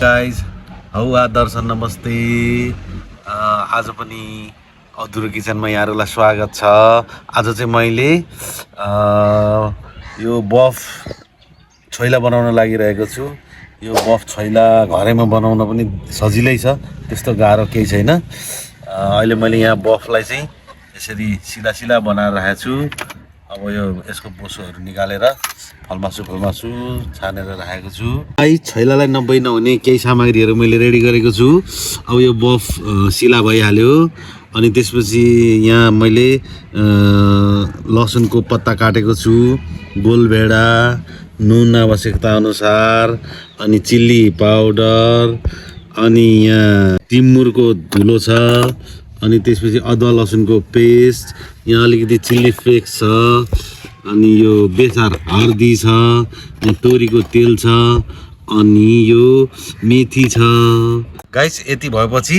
Guys हौ दर्शन नमस्ते। आज पनि अधुरो किचनमा यहाँहरूलाई स्वागत छ। आज चाहिँ मैले यो बफ छोइला बनाउन लागिरहेको छु। यो बफ छोइला घरैमा बनाउन पनि सजिलै छ, त्यस्तो गाह्रो केही छैन। अहिले मैले यहाँ बफलाई चाहिँ यसरी सिधा सिधा बनाएर राखेको छु। अब यो यसको बोसोहरू निकालेर फलमासु छानेर राखेको छु। छोइलालाई नब्बई नहुने केही सामग्रीहरू मैले रेडी गरेको छु। अब यो बफ सिला भइहाल्यो। अनि त्यसपछि यहाँ मैले लसुनको पत्ता काटेको छु, गोलभेडा, नुन आवश्यकता अनुसार, अनि चिल्ली पाउडर, अनि यहाँ टिमुरको धुलो छ, अनि त्यसपछि अदुवा लसुनको पेस्ट, यहाँ अलिकति चिल्ली फ्लेक्स छ, अनि यो बेसार हर्दी छ, यहाँ तोरीको तेल छ, अनि यो मेथी छ। गाइस यति भएपछि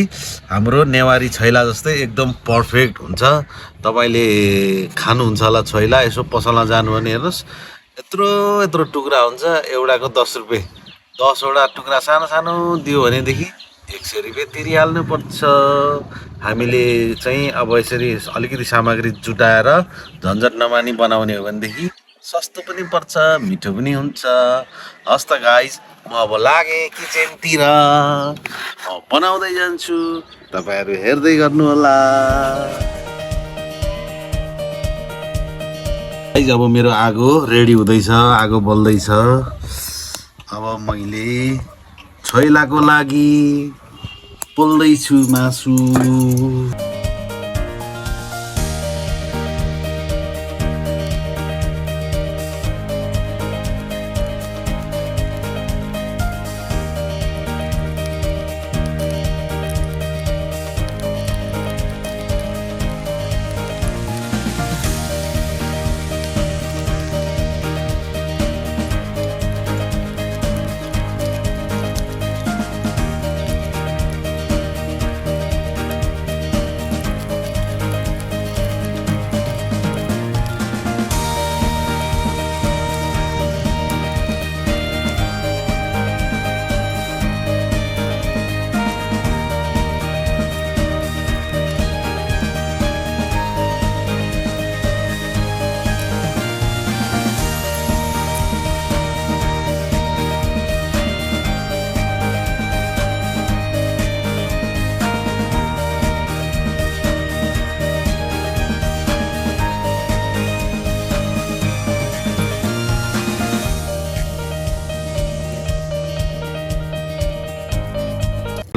हाम्रो नेवारी छोइला जस्तै एकदम पर्फेक्ट हुन्छ। तपाईले खानुहुन्छ होला छोइला, यसो पसलमा जानु भने हेर्नुस् यत्रो यत्रो टुक्रा हुन्छ। एउटाको 10 रुपैयाँ, 10 वटा टुक्रा सानो सानो दियो भनेदेखि 100 रुपैयाँ तिरिहाल्नु पर्छ। हामीले चाहिँ अब यसरी अलिकति सामग्री जुटाएर झन्झट नमानी बनाउने हो भनेदेखि सस्तो पनि पर्छ, मिठो पनि हुन्छ। हस् त गाइस, म अब लागे किचनतिर, म बनाउँदै जान्छु, तपाईहरु हेर्दै गर्नु होला। गाइस अब मेरो आगो रेडी हुँदैछ, आगो बल्दैछ। अब मैले छोइलाको लागि पोल्दैछु मासु।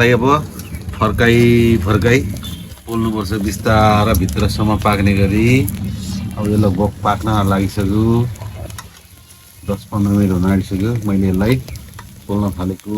अब फर्काई पोल्नुपर्छ बिस्तारा भित्रसम्म पाक्ने गरी। अब यसलाई बफ पाक्न लागिसक्यो, 10-15 मिनट हुन आँटिसक्यो। मैले यसलाई पोल्न थालेको।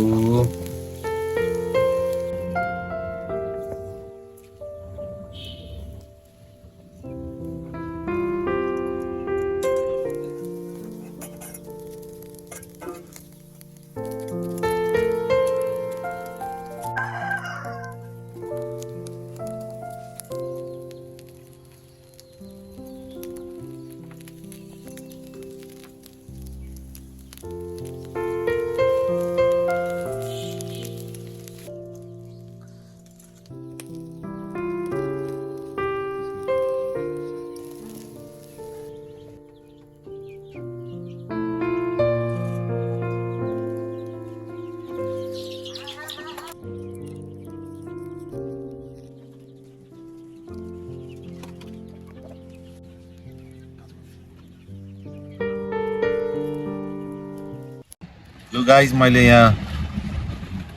लु गाइस, मैले यहाँ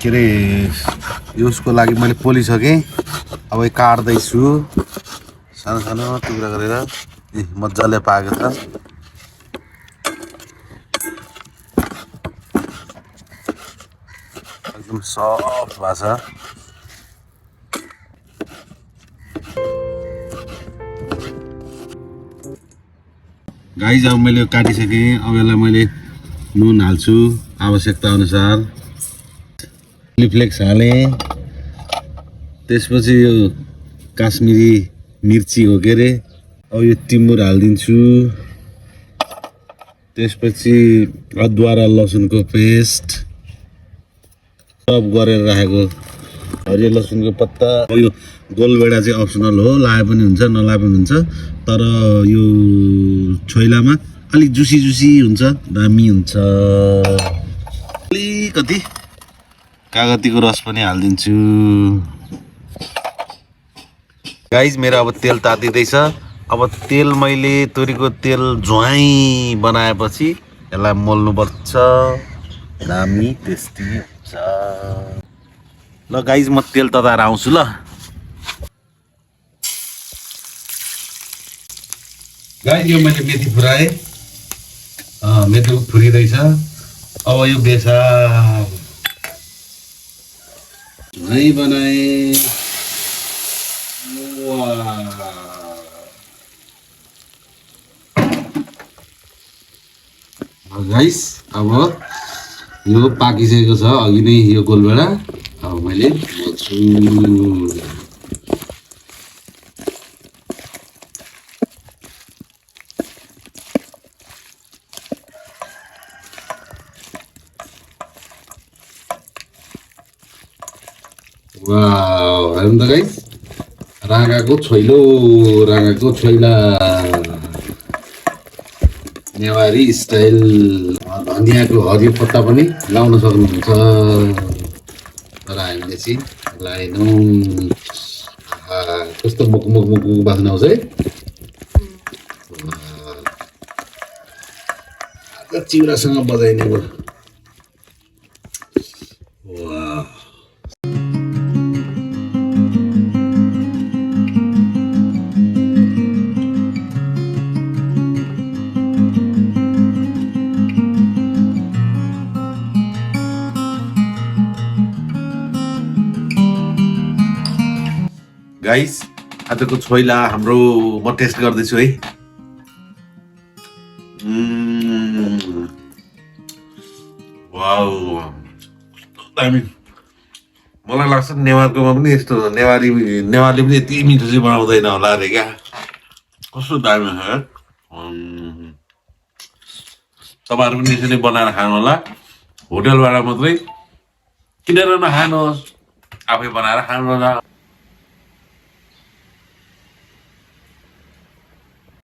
के अरे यसको लागि मैले पोलिसकेँ। अब यो काट्दैछु सानो सानो टुक्रा गरेर। मजाले पाकेको छ, एकदम सफ्ट भएको छ। गाइस अब मैले काटिसकेँ। अब यसलाई मैले नुन हाल्छु आवश्यकता अनुसार, चिल्ली फ्लेक्स हालेँ, त्यसपछि यो काश्मिरी मिर्ची हो के अरे, अब यो टिमुर हालिदिन्छु, त्यसपछि अदुवा र लसुनको पेस्ट, सब गरेर राखेको हरियो लसुनको पत्ता। यो गोलभेडा चाहिँ अप्सनल हो, लाए पनि हुन्छ नलाए पनि हुन्छ, तर यो छोइलामा अलिक जुसी जुसी हुन्छ, दामी हुन्छ। अलिकति कागतीको रस पनि हालिदिन्छु। गाइज मेरो अब तेल तातिँदैछ। अब तेल मैले तोरीको तेल ज्वाइँ बनाएपछि यसलाई मोल्नुपर्छ, दामी टेस्टी हुन्छ। ल गाइज म तेल तताएर आउँछु ल। गाइज यो मैले मेथी फुराएँ, मेथी फुरिँदैछ। अब यो बेसार ज्वाइँ बनाएँ। गाइस अब यो पाकिसकेको छ, अघि नै यो गोलभेडा। अब मैले मोल्छु। वाउ, हेर्नु त गाइस, राँगाको छोइलो, राँगाको छोइला, नेवारी स्टाइल। धनियाँको हरियो पत्ता पनि लाउन सक्नुहुन्छ, तर हामीले चाहिँ लाएनौँ। कस्तो मुख मुख मुख मुख बास्न आउँछ है। चिउरासँग बजाइने भयो। गाइस आजको छोइला हाम्रो म टेस्ट गर्दैछु है। वाउ, दामी। मलाई लाग्छ नेवारकोमा पनि यस्तो नेवारले पनि यति मिठो चाहिँ बनाउँदैन होला अरे क्या। कस्तो दामी छ यार। तपाईँहरू पनि यसरी बनाएर खानु होला, होटलबाट मात्रै किनेर नखानुहोस्, आफै बनाएर खानु होला।